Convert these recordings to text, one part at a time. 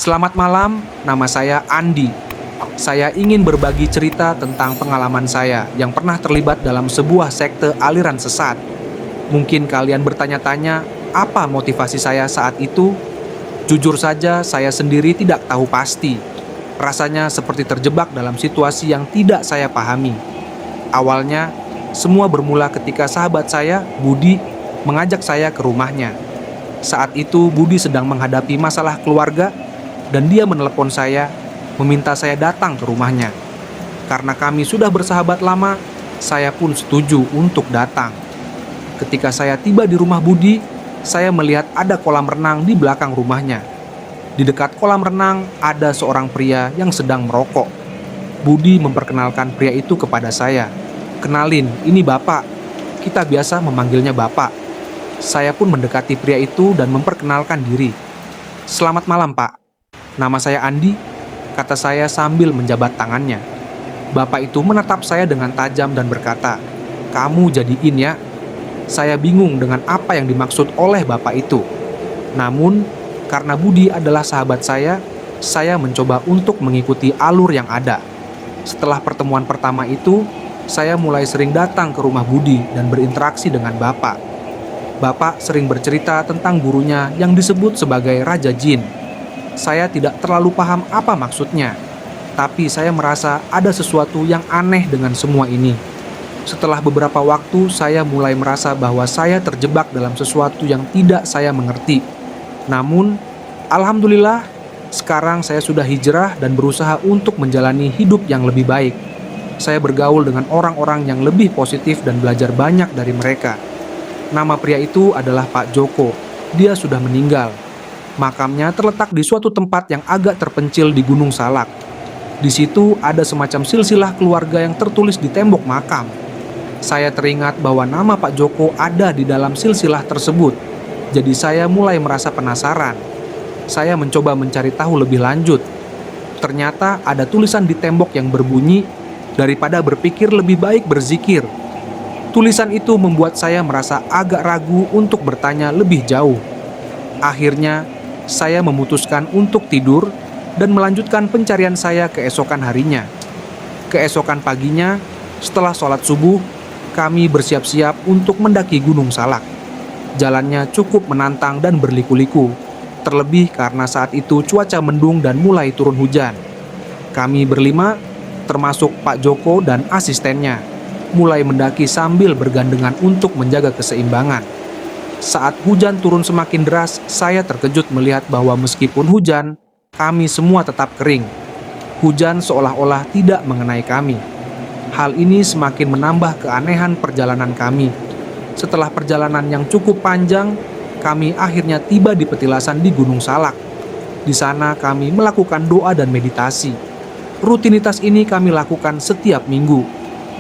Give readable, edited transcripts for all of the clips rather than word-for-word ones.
Selamat malam, nama saya Andi. Saya ingin berbagi cerita tentang pengalaman saya yang pernah terlibat dalam sebuah sekte aliran sesat. Mungkin kalian bertanya-tanya, apa motivasi saya saat itu? Jujur saja, saya sendiri tidak tahu pasti. Rasanya seperti terjebak dalam situasi yang tidak saya pahami. Awalnya, semua bermula ketika sahabat saya, Budi, mengajak saya ke rumahnya. Saat itu Budi sedang menghadapi masalah keluarga dan dia menelepon saya, meminta saya datang ke rumahnya. Karena kami sudah bersahabat lama, saya pun setuju untuk datang. Ketika saya tiba di rumah Budi, saya melihat ada kolam renang di belakang rumahnya. Di dekat kolam renang ada seorang pria yang sedang merokok. Budi memperkenalkan pria itu kepada saya. "Kenalin, ini Bapak. Kita biasa memanggilnya Bapak." Saya pun mendekati pria itu dan memperkenalkan diri. "Selamat malam, Pak. Nama saya Andi," kata saya sambil menjabat tangannya. Bapak itu menatap saya dengan tajam dan berkata, "Kamu jadiin ya." Saya bingung dengan apa yang dimaksud oleh Bapak itu. Namun, karena Budi adalah sahabat saya mencoba untuk mengikuti alur yang ada. Setelah pertemuan pertama itu, saya mulai sering datang ke rumah Budi dan berinteraksi dengan Bapak. Bapak sering bercerita tentang gurunya yang disebut sebagai Raja Jin. Saya tidak terlalu paham apa maksudnya, tapi saya merasa ada sesuatu yang aneh dengan semua ini. Setelah beberapa waktu, saya mulai merasa bahwa saya terjebak dalam sesuatu yang tidak saya mengerti. Namun, alhamdulillah, sekarang saya sudah hijrah dan berusaha untuk menjalani hidup yang lebih baik. Saya bergaul dengan orang-orang yang lebih positif dan belajar banyak dari mereka. Nama pria itu adalah Pak Joko. Dia sudah meninggal. Makamnya terletak di suatu tempat yang agak terpencil di Gunung Salak. Di situ ada semacam silsilah keluarga yang tertulis di tembok makam. Saya teringat bahwa nama Pak Joko ada di dalam silsilah tersebut. Jadi saya mulai merasa penasaran. Saya mencoba mencari tahu lebih lanjut. Ternyata ada tulisan di tembok yang berbunyi, "Daripada berpikir lebih baik berzikir." Tulisan itu membuat saya merasa agak ragu untuk bertanya lebih jauh. Akhirnya, saya memutuskan untuk tidur dan melanjutkan pencarian saya keesokan harinya. Keesokan paginya, setelah sholat subuh, kami bersiap-siap untuk mendaki Gunung Salak. Jalannya cukup menantang dan berliku-liku, terlebih karena saat itu cuaca mendung dan mulai turun hujan. Kami berlima, termasuk Pak Joko dan asistennya, mulai mendaki sambil bergandengan untuk menjaga keseimbangan. Saat hujan turun semakin deras, saya terkejut melihat bahwa meskipun hujan, kami semua tetap kering. Hujan seolah-olah tidak mengenai kami. Hal ini semakin menambah keanehan perjalanan kami. Setelah perjalanan yang cukup panjang, kami akhirnya tiba di petilasan di Gunung Salak. Di sana kami melakukan doa dan meditasi. Rutinitas ini kami lakukan setiap minggu.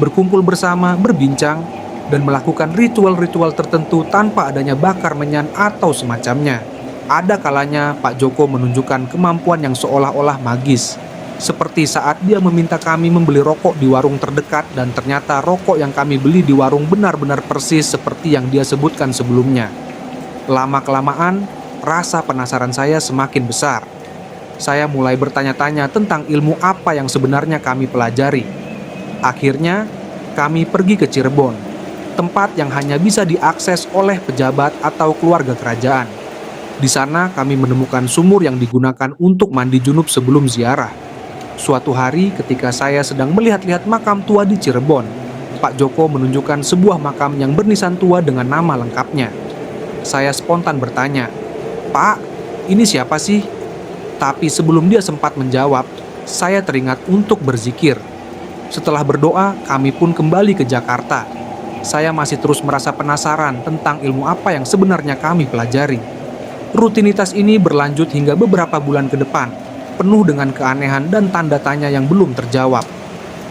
Berkumpul bersama, berbincang, dan melakukan ritual-ritual tertentu tanpa adanya bakar menyan atau semacamnya. Ada kalanya Pak Joko menunjukkan kemampuan yang seolah-olah magis, seperti saat dia meminta kami membeli rokok di warung terdekat dan ternyata rokok yang kami beli di warung benar-benar persis seperti yang dia sebutkan sebelumnya. Lama-kelamaan, rasa penasaran saya semakin besar. Saya mulai bertanya-tanya tentang ilmu apa yang sebenarnya kami pelajari. Akhirnya, kami pergi ke Cirebon, tempat yang hanya bisa diakses oleh pejabat atau keluarga kerajaan. Di sana kami menemukan sumur yang digunakan untuk mandi junub sebelum ziarah. Suatu hari ketika saya sedang melihat-lihat makam tua di Cirebon, Pak Joko menunjukkan sebuah makam yang bernisan tua dengan nama lengkapnya. Saya spontan bertanya, "Pak, ini siapa sih?" Tapi sebelum dia sempat menjawab, saya teringat untuk berzikir. Setelah berdoa, kami pun kembali ke Jakarta. Saya masih terus merasa penasaran tentang ilmu apa yang sebenarnya kami pelajari. Rutinitas ini berlanjut hingga beberapa bulan ke depan, penuh dengan keanehan dan tanda tanya yang belum terjawab.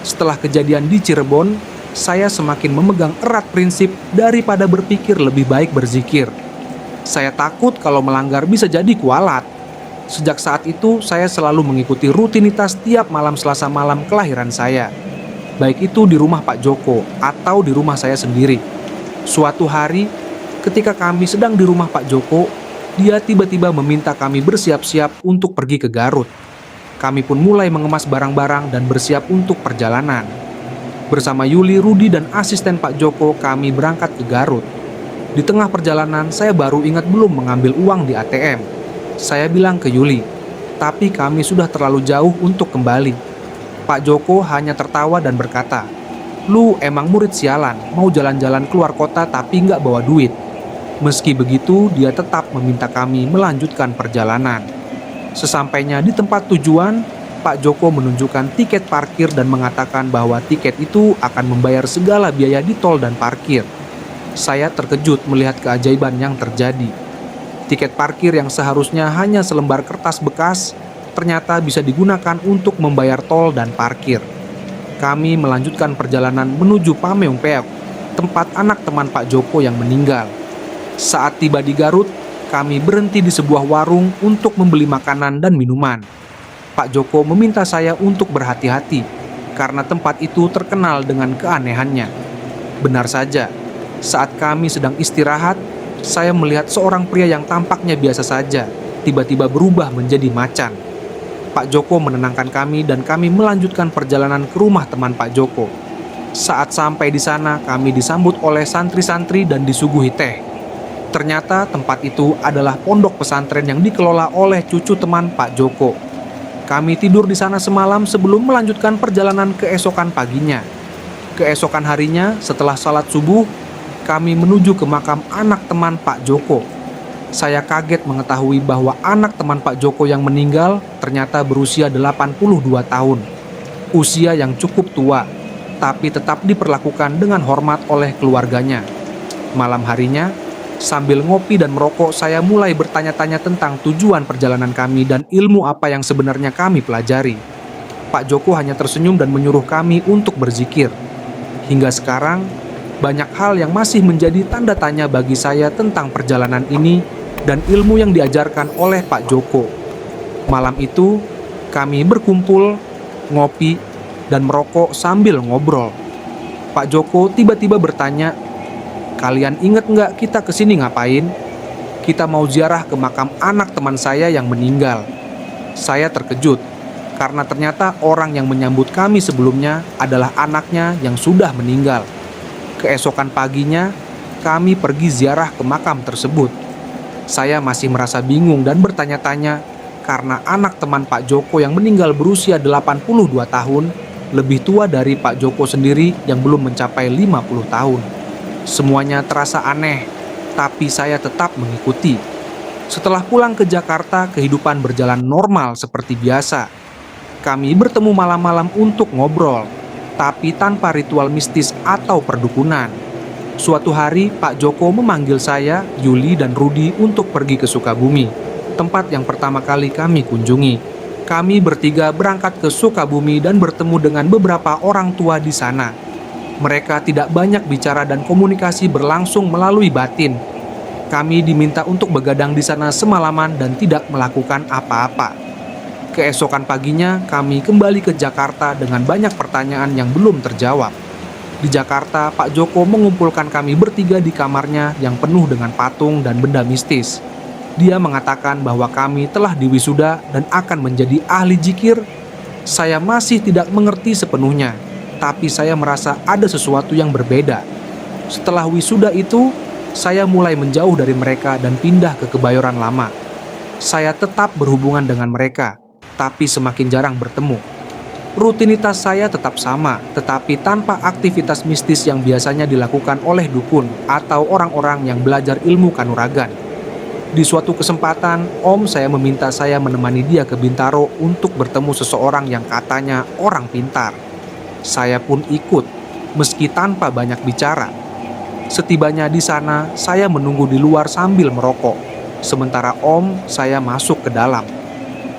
Setelah kejadian di Cirebon, saya semakin memegang erat prinsip daripada berpikir lebih baik berzikir. Saya takut kalau melanggar bisa jadi kualat. Sejak saat itu, saya selalu mengikuti rutinitas tiap malam Selasa malam kelahiran saya. Baik itu di rumah Pak Joko atau di rumah saya sendiri. Suatu hari, ketika kami sedang di rumah Pak Joko, dia tiba-tiba meminta kami bersiap-siap untuk pergi ke Garut. Kami pun mulai mengemas barang-barang dan bersiap untuk perjalanan. Bersama Yuli, Rudi, dan asisten Pak Joko, kami berangkat ke Garut. Di tengah perjalanan, saya baru ingat belum mengambil uang di ATM. Saya bilang ke Yuli, tapi kami sudah terlalu jauh untuk kembali. Pak Joko hanya tertawa dan berkata, "Lu emang murid sialan, mau jalan-jalan keluar kota tapi nggak bawa duit." Meski begitu, dia tetap meminta kami melanjutkan perjalanan. Sesampainya di tempat tujuan, Pak Joko menunjukkan tiket parkir dan mengatakan bahwa tiket itu akan membayar segala biaya di tol dan parkir. Saya terkejut melihat keajaiban yang terjadi. Tiket parkir yang seharusnya hanya selembar kertas bekas, ternyata bisa digunakan untuk membayar tol dan parkir. Kami melanjutkan perjalanan menuju Pameongpeok, tempat anak teman Pak Joko yang meninggal. Saat tiba di Garut, kami berhenti di sebuah warung untuk membeli makanan dan minuman. Pak Joko meminta saya untuk berhati-hati, karena tempat itu terkenal dengan keanehannya. Benar saja, saat kami sedang istirahat, saya melihat seorang pria yang tampaknya biasa saja, tiba-tiba berubah menjadi macan. Pak Joko menenangkan kami dan kami melanjutkan perjalanan ke rumah teman Pak Joko. Saat sampai di sana, kami disambut oleh santri-santri dan disuguhi teh. Ternyata tempat itu adalah pondok pesantren yang dikelola oleh cucu teman Pak Joko. Kami tidur di sana semalam sebelum melanjutkan perjalanan keesokan paginya. Keesokan harinya, setelah salat subuh, kami menuju ke makam anak teman Pak Joko. Saya kaget mengetahui bahwa anak teman Pak Joko yang meninggal ternyata berusia 82 tahun. Usia yang cukup tua, tapi tetap diperlakukan dengan hormat oleh keluarganya. Malam harinya, sambil ngopi dan merokok, saya mulai bertanya-tanya tentang tujuan perjalanan kami dan ilmu apa yang sebenarnya kami pelajari. Pak Joko hanya tersenyum dan menyuruh kami untuk berzikir. Hingga sekarang, banyak hal yang masih menjadi tanda tanya bagi saya tentang perjalanan ini dan ilmu yang diajarkan oleh Pak Joko. Malam itu, kami berkumpul, ngopi, dan merokok sambil ngobrol. Pak Joko tiba-tiba bertanya, "Kalian ingat nggak kita kesini ngapain?" "Kita mau ziarah ke makam anak teman saya yang meninggal." Saya terkejut, karena ternyata orang yang menyambut kami sebelumnya adalah anaknya yang sudah meninggal. Keesokan paginya, kami pergi ziarah ke makam tersebut. Saya masih merasa bingung dan bertanya-tanya, karena anak teman Pak Joko yang meninggal berusia 82 tahun, lebih tua dari Pak Joko sendiri yang belum mencapai 50 tahun. Semuanya terasa aneh, tapi saya tetap mengikuti. Setelah pulang ke Jakarta, kehidupan berjalan normal seperti biasa. Kami bertemu malam-malam untuk ngobrol, tapi tanpa ritual mistis atau perdukunan. Suatu hari, Pak Joko memanggil saya, Yuli, dan Rudi untuk pergi ke Sukabumi, tempat yang pertama kali kami kunjungi. Kami bertiga berangkat ke Sukabumi dan bertemu dengan beberapa orang tua di sana. Mereka tidak banyak bicara dan komunikasi berlangsung melalui batin. Kami diminta untuk begadang di sana semalaman dan tidak melakukan apa-apa. Keesokan paginya, kami kembali ke Jakarta dengan banyak pertanyaan yang belum terjawab. Di Jakarta, Pak Joko mengumpulkan kami bertiga di kamarnya yang penuh dengan patung dan benda mistis. Dia mengatakan bahwa kami telah diwisuda dan akan menjadi ahli zikir. Saya masih tidak mengerti sepenuhnya, tapi saya merasa ada sesuatu yang berbeda. Setelah wisuda itu, saya mulai menjauh dari mereka dan pindah ke Kebayoran Lama. Saya tetap berhubungan dengan mereka, tapi semakin jarang bertemu. Rutinitas saya tetap sama, tetapi tanpa aktivitas mistis yang biasanya dilakukan oleh dukun atau orang-orang yang belajar ilmu kanuragan. Di suatu kesempatan, om saya meminta saya menemani dia ke Bintaro untuk bertemu seseorang yang katanya orang pintar. Saya pun ikut, meski tanpa banyak bicara. Setibanya di sana, saya menunggu di luar sambil merokok. Sementara om saya masuk ke dalam.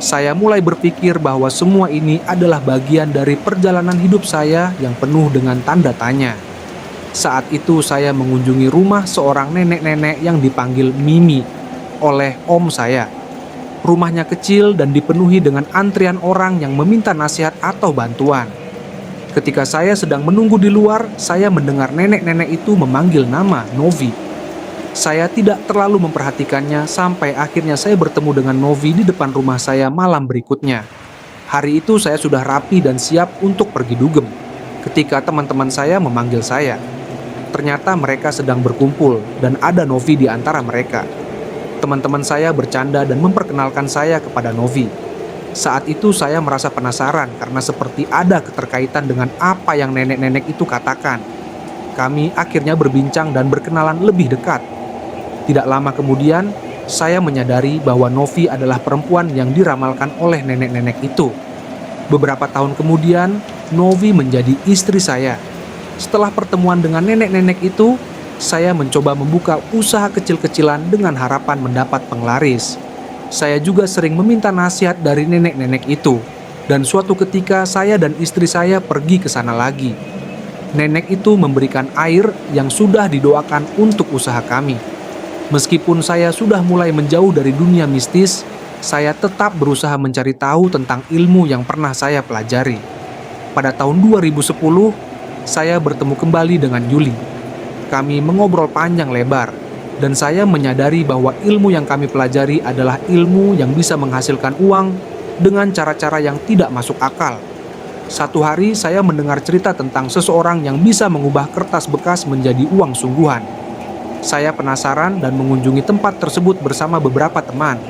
Saya mulai berpikir bahwa semua ini adalah bagian dari perjalanan hidup saya yang penuh dengan tanda tanya. Saat itu saya mengunjungi rumah seorang nenek-nenek yang dipanggil Mimi oleh om saya. Rumahnya kecil dan dipenuhi dengan antrian orang yang meminta nasihat atau bantuan. Ketika saya sedang menunggu di luar, saya mendengar nenek-nenek itu memanggil nama Novi. Saya tidak terlalu memperhatikannya sampai akhirnya saya bertemu dengan Novi di depan rumah saya malam berikutnya. Hari itu saya sudah rapi dan siap untuk pergi dugem. Ketika teman-teman saya memanggil saya, ternyata mereka sedang berkumpul dan ada Novi di antara mereka. Teman-teman saya bercanda dan memperkenalkan saya kepada Novi. Saat itu saya merasa penasaran karena seperti ada keterkaitan dengan apa yang nenek-nenek itu katakan. Kami akhirnya berbincang dan berkenalan lebih dekat. Tidak lama kemudian, saya menyadari bahwa Novi adalah perempuan yang diramalkan oleh nenek-nenek itu. Beberapa tahun kemudian, Novi menjadi istri saya. Setelah pertemuan dengan nenek-nenek itu, saya mencoba membuka usaha kecil-kecilan dengan harapan mendapat penglaris. Saya juga sering meminta nasihat dari nenek-nenek itu. Dan suatu ketika saya dan istri saya pergi ke sana lagi. Nenek itu memberikan air yang sudah didoakan untuk usaha kami. Meskipun saya sudah mulai menjauh dari dunia mistis, saya tetap berusaha mencari tahu tentang ilmu yang pernah saya pelajari. Pada tahun 2010, saya bertemu kembali dengan Yuli. Kami mengobrol panjang lebar, dan saya menyadari bahwa ilmu yang kami pelajari adalah ilmu yang bisa menghasilkan uang dengan cara-cara yang tidak masuk akal. Satu hari saya mendengar cerita tentang seseorang yang bisa mengubah kertas bekas menjadi uang sungguhan. Saya penasaran dan mengunjungi tempat tersebut bersama beberapa teman.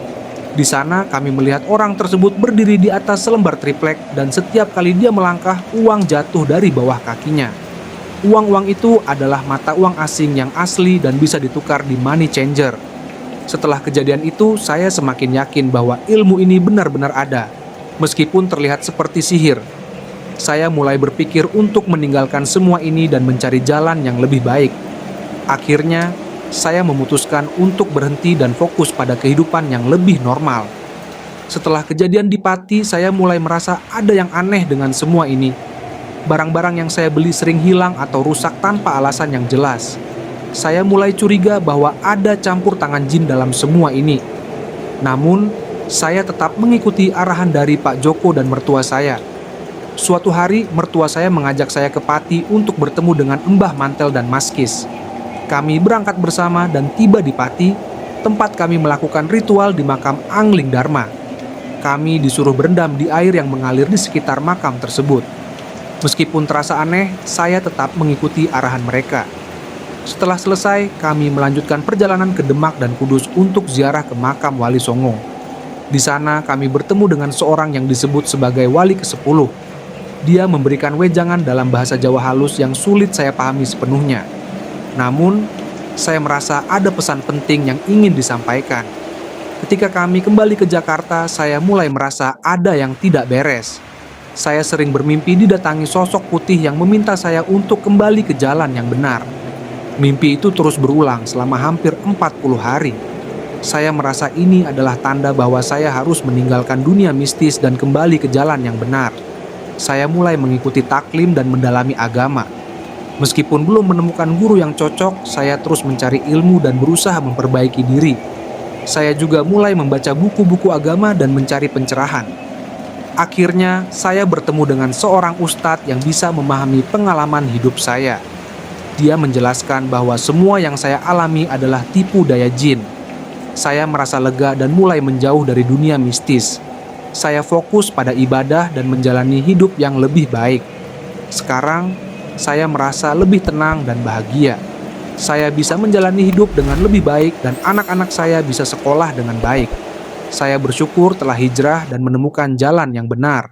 Di sana kami melihat orang tersebut berdiri di atas selembar triplek dan setiap kali dia melangkah, uang jatuh dari bawah kakinya. Uang-uang itu adalah mata uang asing yang asli dan bisa ditukar di money changer. Setelah kejadian itu, saya semakin yakin bahwa ilmu ini benar-benar ada, meskipun terlihat seperti sihir. Saya mulai berpikir untuk meninggalkan semua ini dan mencari jalan yang lebih baik. Akhirnya, saya memutuskan untuk berhenti dan fokus pada kehidupan yang lebih normal. Setelah kejadian di Pati, saya mulai merasa ada yang aneh dengan semua ini. Barang-barang yang saya beli sering hilang atau rusak tanpa alasan yang jelas. Saya mulai curiga bahwa ada campur tangan jin dalam semua ini. Namun, saya tetap mengikuti arahan dari Pak Joko dan mertua saya. Suatu hari, mertua saya mengajak saya ke Pati untuk bertemu dengan Mbah Mantel dan Maskis. Kami berangkat bersama dan tiba di Pati, tempat kami melakukan ritual di makam Angling Dharma. Kami disuruh berendam di air yang mengalir di sekitar makam tersebut. Meskipun terasa aneh, saya tetap mengikuti arahan mereka. Setelah selesai, kami melanjutkan perjalanan ke Demak dan Kudus untuk ziarah ke makam Wali Songo. Di sana kami bertemu dengan seorang yang disebut sebagai Wali ke-10. Dia memberikan wejangan dalam bahasa Jawa halus yang sulit saya pahami sepenuhnya. Namun, saya merasa ada pesan penting yang ingin disampaikan. Ketika kami kembali ke Jakarta, saya mulai merasa ada yang tidak beres. Saya sering bermimpi didatangi sosok putih yang meminta saya untuk kembali ke jalan yang benar. Mimpi itu terus berulang selama hampir 40 hari. Saya merasa ini adalah tanda bahwa saya harus meninggalkan dunia mistis dan kembali ke jalan yang benar. Saya mulai mengikuti taklim dan mendalami agama. Meskipun belum menemukan guru yang cocok, saya terus mencari ilmu dan berusaha memperbaiki diri. Saya juga mulai membaca buku-buku agama dan mencari pencerahan. Akhirnya, saya bertemu dengan seorang ustadz yang bisa memahami pengalaman hidup saya. Dia menjelaskan bahwa semua yang saya alami adalah tipu daya jin. Saya merasa lega dan mulai menjauh dari dunia mistis. Saya fokus pada ibadah dan menjalani hidup yang lebih baik. Sekarang, saya merasa lebih tenang dan bahagia. Saya bisa menjalani hidup dengan lebih baik dan anak-anak saya bisa sekolah dengan baik. Saya bersyukur telah hijrah dan menemukan jalan yang benar.